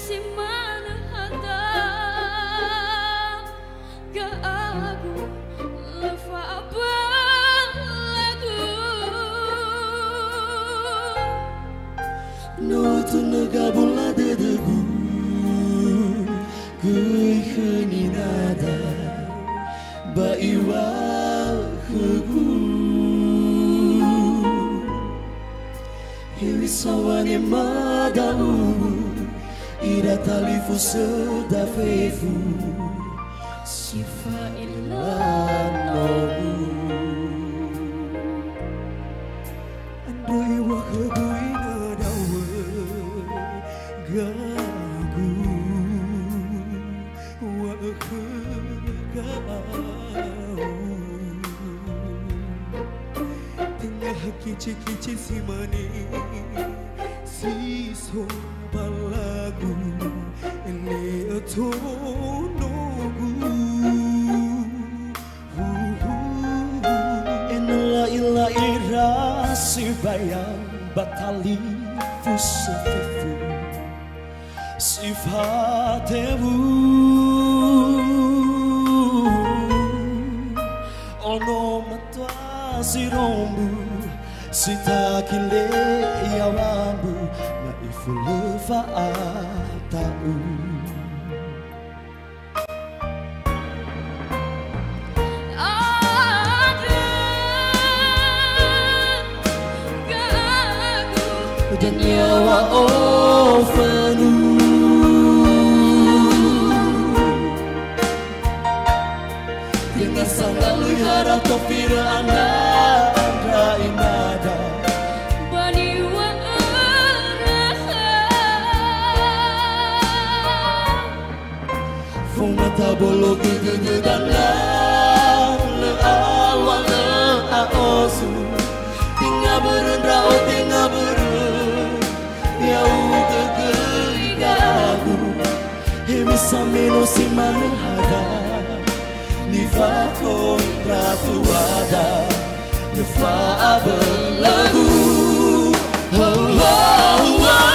si mana hada ga aku lefa abalagu Nutu negabula dedegu Kui heni nada Ba iwa hegu Hewi sawane madau Ira talifu sedafefu Sifa ilanobu Andoi wa hegu inadawe Gagu Wa hegau Tengah kici-kici si mani Si sombalagu Ele atonogu Enela ila ira si bayang Batali fusefefu Sifatewu Ono matwa si rombu Sita kile yawamu Na ifulufa atau Dan nyawa ovenu Dengan sangat lihara topira anda inada baniwa araha Fumata bolo gege dana Le awa le aosu Tinga berendra o tinga beren Yau gege igagu Hemi sameno si manehada Nifa kontra tuada Nifa abelagu Oh oh oh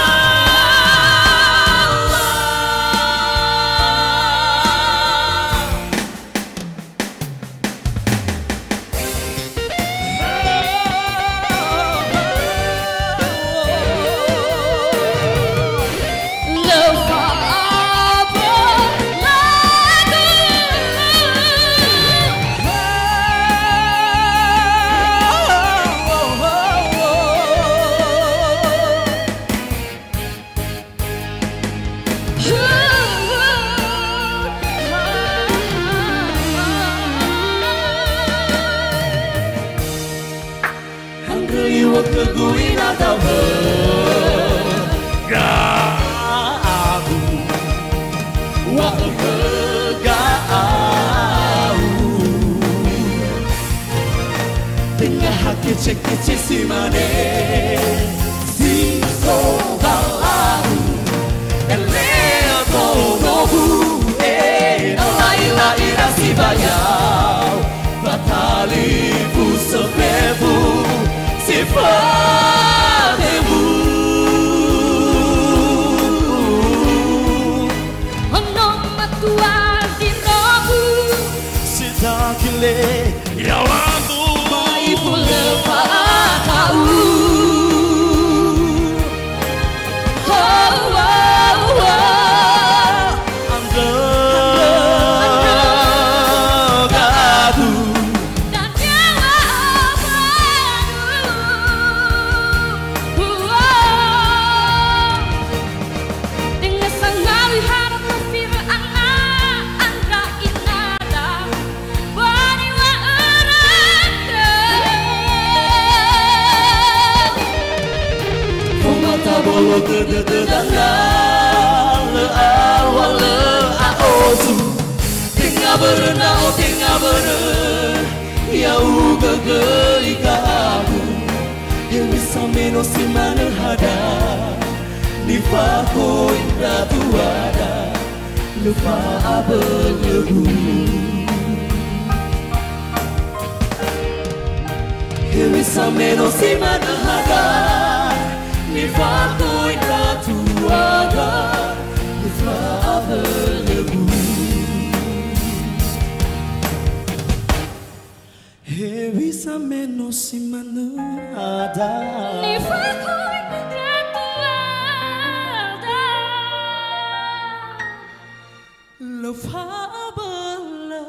Keguin atau bergabu Wah bergabu Tengah hati cek-cek si mane Si sobalahu Elea tonobu Laila ira si bayau Batali fusepebu Sifatewu ono matua di robu Sita kile yawamu Ibu lefa kau Bolo kedededana Le awal le aosu Tinggal berena o tinggal beren Yau gegeli kamu Yang bisa meno si mana hada Nifa ko indra tuada Lupa abelegu Yang bisa meno si mana hada Nifa ko indra tuada berlebu. Bisa menos mana ada Ni fakoi ratuada Love habala